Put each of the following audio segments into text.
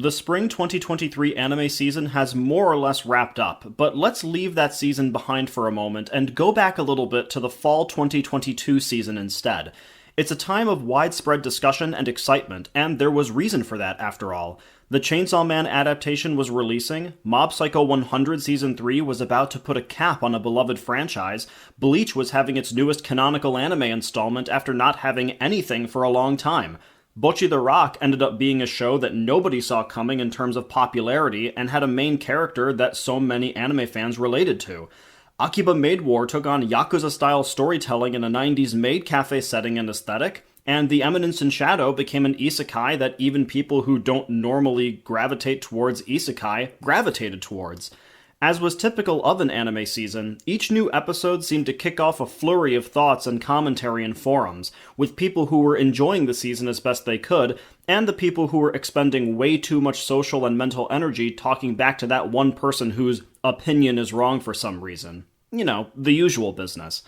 The spring 2023 anime season has more or less wrapped up, but let's leave that season behind for a moment and go back a little bit to the fall 2022 season instead. It's a time of widespread discussion and excitement, and there was reason for that after all. The Chainsaw Man adaptation was releasing, Mob Psycho 100 Season 3 was about to put a cap on a beloved franchise, Bleach was having its newest canonical anime installment after not having anything for a long time. Bocchi the Rock ended up being a show that nobody saw coming in terms of popularity and had a main character that so many anime fans related to. Akiba Maid War took on Yakuza-style storytelling in a 90s maid cafe setting and aesthetic, and The Eminence in Shadow became an isekai that even people who don't normally gravitate towards isekai gravitated towards. As was typical of an anime season, each new episode seemed to kick off a flurry of thoughts and commentary in forums, with people who were enjoying the season as best they could, and the people who were expending way too much social and mental energy talking back to that one person whose opinion is wrong for some reason. You know, the usual business.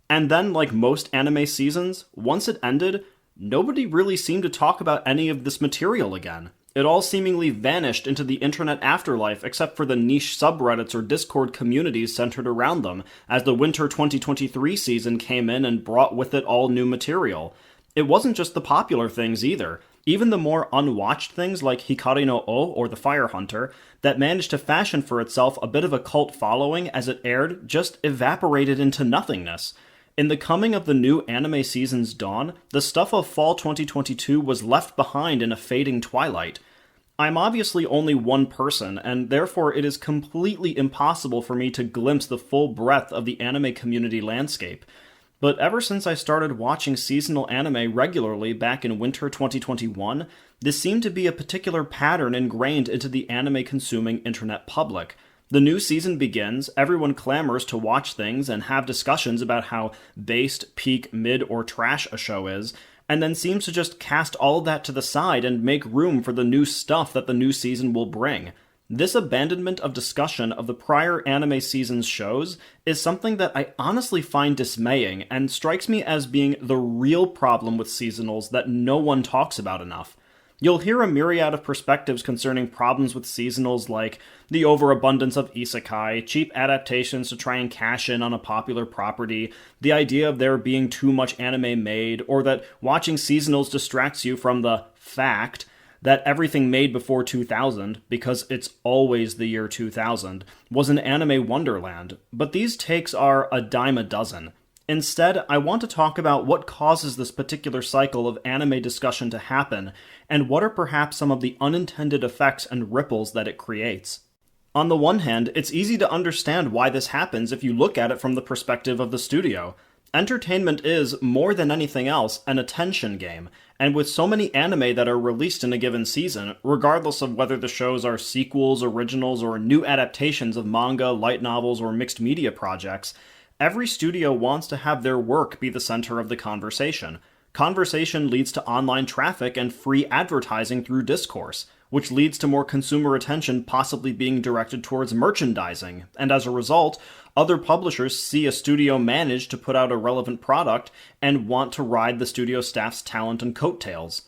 And then, like most anime seasons, once it ended, nobody really seemed to talk about any of this material again. It all seemingly vanished into the internet afterlife except for the niche subreddits or Discord communities centered around them, as the winter 2023 season came in and brought with it all new material. It wasn't just the popular things either. Even the more unwatched things like Hikari no O or The Fire Hunter, that managed to fashion for itself a bit of a cult following as it aired, just evaporated into nothingness. In the coming of the new anime season's dawn, the stuff of fall 2022 was left behind in a fading twilight. I'm obviously only one person, and therefore it is completely impossible for me to glimpse the full breadth of the anime community landscape. But ever since I started watching seasonal anime regularly back in winter 2021, this seemed to be a particular pattern ingrained into the anime-consuming internet public. The new season begins, everyone clamors to watch things and have discussions about how based, peak, mid, or trash a show is, and then seems to just cast all that to the side and make room for the new stuff that the new season will bring. This abandonment of discussion of the prior anime season's shows is something that I honestly find dismaying and strikes me as being the real problem with seasonals that no one talks about enough. You'll hear a myriad of perspectives concerning problems with seasonals like the overabundance of isekai, cheap adaptations to try and cash in on a popular property, the idea of there being too much anime made, or that watching seasonals distracts you from the fact that everything made before 2000, because it's always the year 2000, was an anime wonderland. But these takes are a dime a dozen. Instead, I want to talk about what causes this particular cycle of anime discussion to happen, and what are perhaps some of the unintended effects and ripples that it creates. On the one hand, it's easy to understand why this happens if you look at it from the perspective of the studio. Entertainment is, more than anything else, an attention game, and with so many anime that are released in a given season, regardless of whether the shows are sequels, originals, or new adaptations of manga, light novels, or mixed media projects, every studio wants to have their work be the center of the conversation. Conversation leads to online traffic and free advertising through discourse, which leads to more consumer attention possibly being directed towards merchandising, and as a result, other publishers see a studio manage to put out a relevant product and want to ride the studio staff's talent and coattails.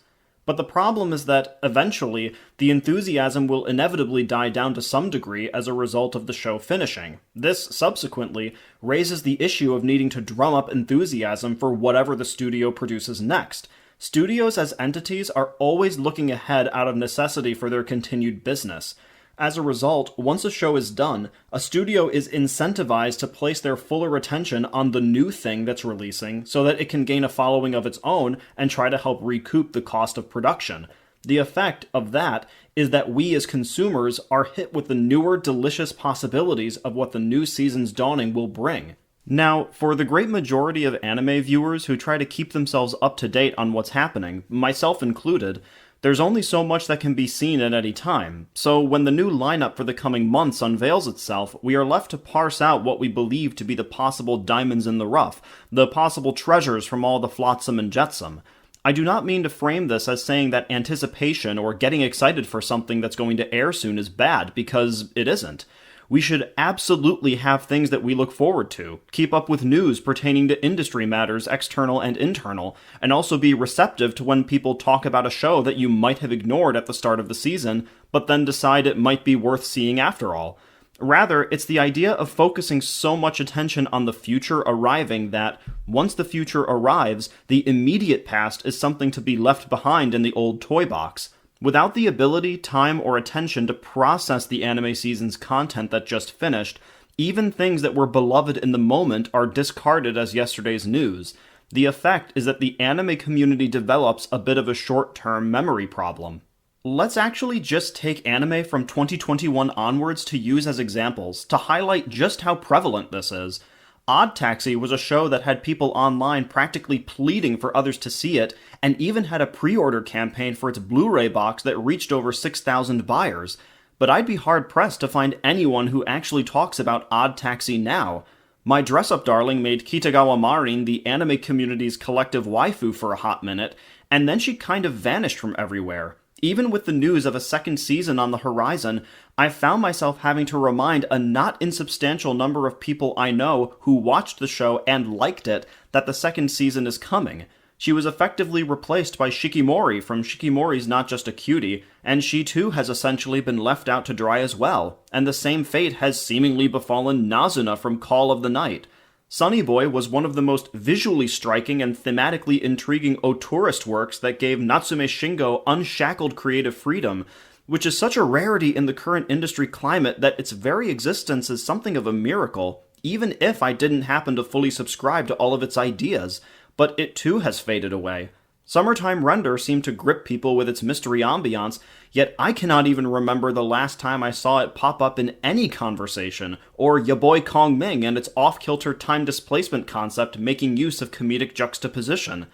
But the problem is that, eventually, the enthusiasm will inevitably die down to some degree as a result of the show finishing. This, subsequently, raises the issue of needing to drum up enthusiasm for whatever the studio produces next. Studios as entities are always looking ahead out of necessity for their continued business. As a result, once a show is done, a studio is incentivized to place their fuller attention on the new thing that's releasing so that it can gain a following of its own and try to help recoup the cost of production. The effect of that is that we as consumers are hit with the newer, delicious possibilities of what the new season's dawning will bring. Now, for the great majority of anime viewers who try to keep themselves up to date on what's happening, myself included, there's only so much that can be seen at any time, so when the new lineup for the coming months unveils itself, we are left to parse out what we believe to be the possible diamonds in the rough, the possible treasures from all the flotsam and jetsam. I do not mean to frame this as saying that anticipation or getting excited for something that's going to air soon is bad, because it isn't. We should absolutely have things that we look forward to, keep up with news pertaining to industry matters, external and internal, and also be receptive to when people talk about a show that you might have ignored at the start of the season, but then decide it might be worth seeing after all. Rather, it's the idea of focusing so much attention on the future arriving that, once the future arrives, the immediate past is something to be left behind in the old toy box. Without the ability, time, or attention to process the anime season's content that just finished, even things that were beloved in the moment are discarded as yesterday's news. The effect is that the anime community develops a bit of a short-term memory problem. Let's actually just take anime from 2021 onwards to use as examples to highlight just how prevalent this is. Odd Taxi was a show that had people online practically pleading for others to see it, and even had a pre-order campaign for its Blu-ray box that reached over 6,000 buyers. But I'd be hard-pressed to find anyone who actually talks about Odd Taxi now. My dress-up darling made Kitagawa Marin the anime community's collective waifu for a hot minute, and then she kind of vanished from everywhere. Even with the news of a second season on the horizon, I found myself having to remind a not insubstantial number of people I know who watched the show and liked it that the second season is coming. She was effectively replaced by Shikimori from Shikimori's Not Just a Cutie, and she too has essentially been left out to dry as well, and the same fate has seemingly befallen Nazuna from Call of the Night. Sunny Boy was one of the most visually striking and thematically intriguing auteurist works that gave Natsume Shingo unshackled creative freedom, which is such a rarity in the current industry climate that its very existence is something of a miracle, even if I didn't happen to fully subscribe to all of its ideas, but it too has faded away. Summertime Render seemed to grip people with its mystery ambiance, yet I cannot even remember the last time I saw it pop up in any conversation, or Ya Boy Kong Ming and its off-kilter time displacement concept making use of comedic juxtaposition.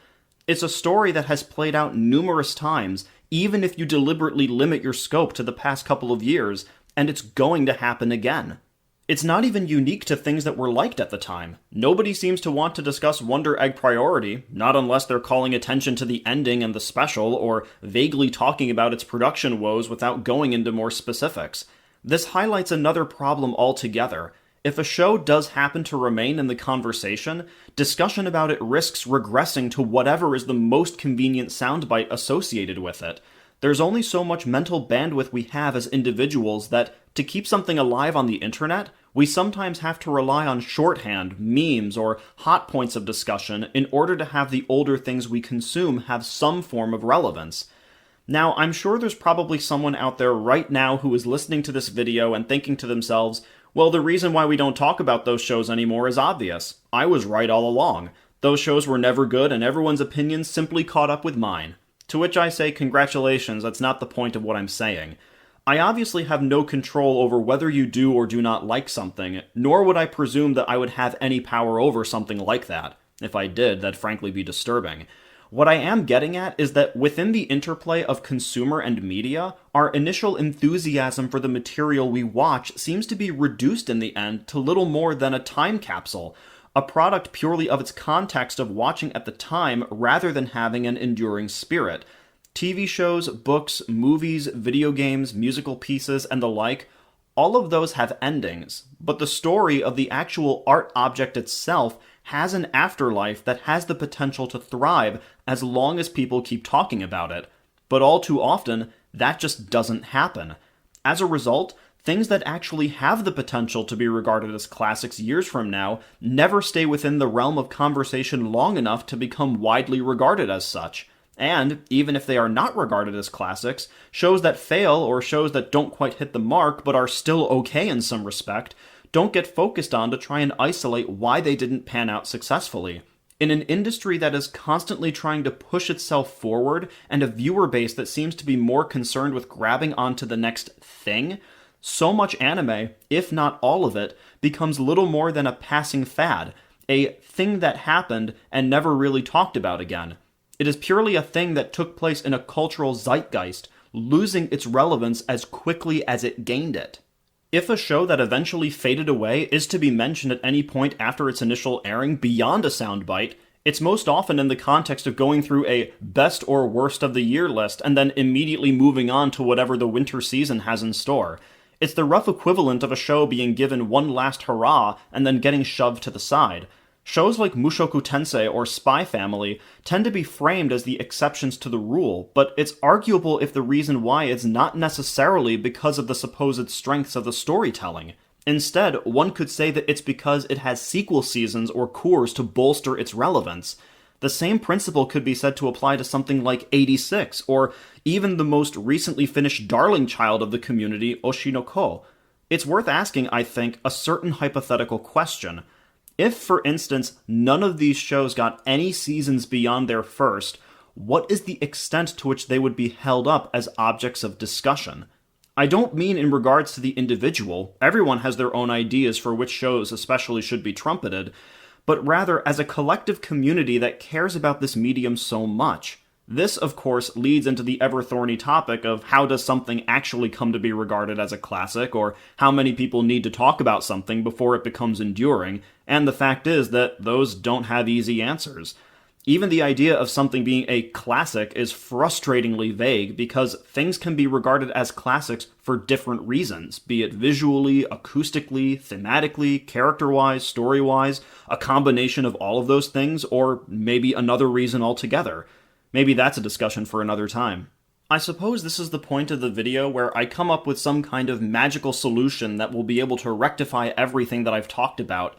It's a story that has played out numerous times, even if you deliberately limit your scope to the past couple of years, and it's going to happen again. It's not even unique to things that were liked at the time. Nobody seems to want to discuss Wonder Egg Priority, not unless they're calling attention to the ending and the special, or vaguely talking about its production woes without going into more specifics. This highlights another problem altogether. If a show does happen to remain in the conversation, discussion about it risks regressing to whatever is the most convenient soundbite associated with it. There's only so much mental bandwidth we have as individuals that, to keep something alive on the internet, we sometimes have to rely on shorthand, memes, or hot points of discussion in order to have the older things we consume have some form of relevance. Now, I'm sure there's probably someone out there right now who is listening to this video and thinking to themselves, well, the reason why we don't talk about those shows anymore is obvious. I was right all along. Those shows were never good and everyone's opinions simply caught up with mine. To which I say, congratulations, that's not the point of what I'm saying. I obviously have no control over whether you do or do not like something, nor would I presume that I would have any power over something like that. If I did, that'd frankly be disturbing. What I am getting at is that within the interplay of consumer and media, our initial enthusiasm for the material we watch seems to be reduced in the end to little more than a time capsule, a product purely of its context of watching at the time rather than having an enduring spirit. TV shows, books, movies, video games, musical pieces, and the like, all of those have endings, but the story of the actual art object itself has an afterlife that has the potential to thrive as long as people keep talking about it. But all too often, that just doesn't happen. As a result, things that actually have the potential to be regarded as classics years from now never stay within the realm of conversation long enough to become widely regarded as such. And, even if they are not regarded as classics, shows that fail or shows that don't quite hit the mark but are still okay in some respect, don't get focused on to try and isolate why they didn't pan out successfully. In an industry that is constantly trying to push itself forward and a viewer base that seems to be more concerned with grabbing onto the next thing, so much anime, if not all of it, becomes little more than a passing fad, a thing that happened and never really talked about again. It is purely a thing that took place in a cultural zeitgeist, losing its relevance as quickly as it gained it. If a show that eventually faded away is to be mentioned at any point after its initial airing beyond a soundbite, it's most often in the context of going through a best or worst of the year list and then immediately moving on to whatever the winter season has in store. It's the rough equivalent of a show being given one last hurrah and then getting shoved to the side. Shows like Mushoku Tensei or Spy Family tend to be framed as the exceptions to the rule, but it's arguable if the reason why is not necessarily because of the supposed strengths of the storytelling. Instead, one could say that it's because it has sequel seasons or cours to bolster its relevance. The same principle could be said to apply to something like 86, or even the most recently finished darling child of the community, Oshinoko. It's worth asking, I think, a certain hypothetical question. If, for instance, none of these shows got any seasons beyond their first, what is the extent to which they would be held up as objects of discussion? I don't mean in regards to the individual, everyone has their own ideas for which shows especially should be trumpeted, but rather as a collective community that cares about this medium so much. This, of course, leads into the ever-thorny topic of how does something actually come to be regarded as a classic, or how many people need to talk about something before it becomes enduring, and the fact is that those don't have easy answers. Even the idea of something being a classic is frustratingly vague because things can be regarded as classics for different reasons, be it visually, acoustically, thematically, character-wise, story-wise, a combination of all of those things, or maybe another reason altogether. Maybe that's a discussion for another time. I suppose this is the point of the video where I come up with some kind of magical solution that will be able to rectify everything that I've talked about.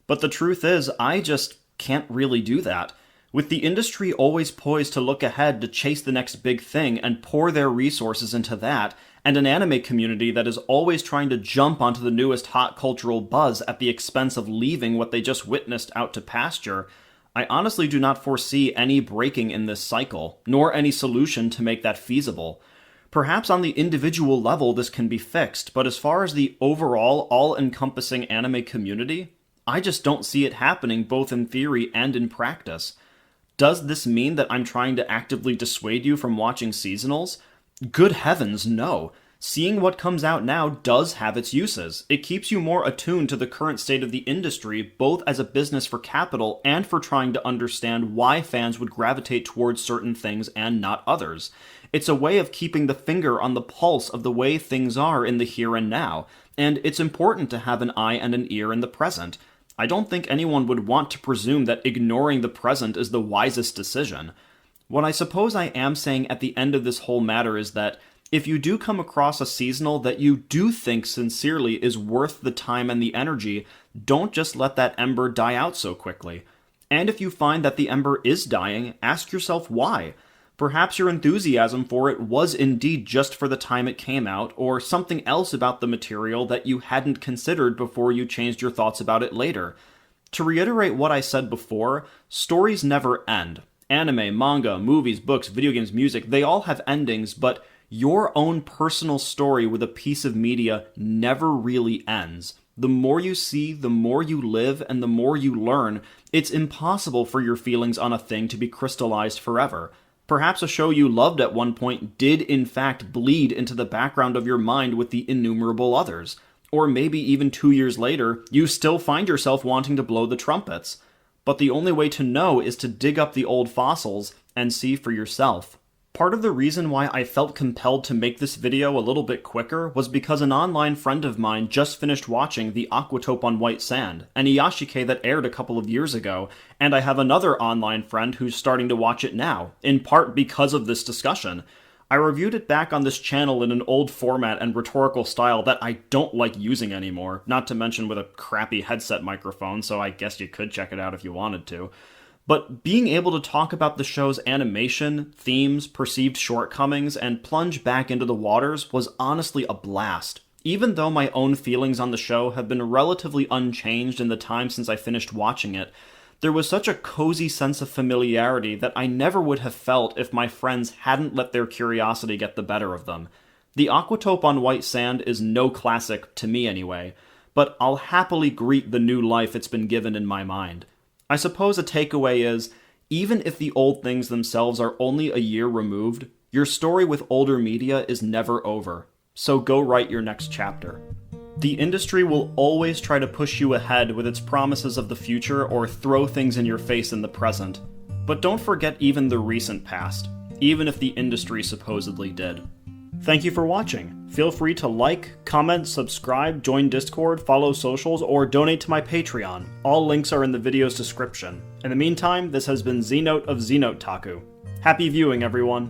But the truth is, I just can't really do that. With the industry always poised to look ahead to chase the next big thing and pour their resources into that, and an anime community that is always trying to jump onto the newest hot cultural buzz at the expense of leaving what they just witnessed out to pasture, I honestly do not foresee any breaking in this cycle, nor any solution to make that feasible. Perhaps on the individual level this can be fixed, but as far as the overall, all-encompassing anime community, I just don't see it happening both in theory and in practice. Does this mean that I'm trying to actively dissuade you from watching seasonals? Good heavens, no. Seeing what comes out now does have its uses. It keeps you more attuned to the current state of the industry, both as a business for capital and for trying to understand why fans would gravitate towards certain things and not others. It's a way of keeping the finger on the pulse of the way things are in the here and now, and it's important to have an eye and an ear in the present. I don't think anyone would want to presume that ignoring the present is the wisest decision. What I suppose I am saying at the end of this whole matter is that if you do come across a seasonal that you do think sincerely is worth the time and the energy, don't just let that ember die out so quickly. And if you find that the ember is dying, ask yourself why. Perhaps your enthusiasm for it was indeed just for the time it came out, or something else about the material that you hadn't considered before you changed your thoughts about it later. To reiterate what I said before, stories never end. Anime, manga, movies, books, video games, music, they all have endings, but your own personal story with a piece of media never really ends. The more you see, the more you live, and the more you learn, it's impossible for your feelings on a thing to be crystallized forever. Perhaps a show you loved at one point did in fact bleed into the background of your mind with the innumerable others. Or maybe even 2 years later, you still find yourself wanting to blow the trumpets. But the only way to know is to dig up the old fossils and see for yourself. Part of the reason why I felt compelled to make this video a little bit quicker was because an online friend of mine just finished watching The Aquatope on White Sand, an Iyashike that aired a couple of years ago, and I have another online friend who's starting to watch it now, in part because of this discussion. I reviewed it back on this channel in an old format and rhetorical style that I don't like using anymore, not to mention with a crappy headset microphone, so I guess you could check it out if you wanted to. But being able to talk about the show's animation, themes, perceived shortcomings, and plunge back into the waters was honestly a blast. Even though my own feelings on the show have been relatively unchanged in the time since I finished watching it, there was such a cozy sense of familiarity that I never would have felt if my friends hadn't let their curiosity get the better of them. The Aquatope on White Sand is no classic, to me anyway, but I'll happily greet the new life it's been given in my mind. I suppose a takeaway is, even if the old things themselves are only a year removed, your story with older media is never over. So go write your next chapter. The industry will always try to push you ahead with its promises of the future or throw things in your face in the present. But don't forget even the recent past, even if the industry supposedly did. Thank you for watching. Feel free to like, comment, subscribe, join Discord, follow socials, or donate to my Patreon. All links are in the video's description. In the meantime, this has been ZNote of ZNoteTaku. Happy viewing, everyone!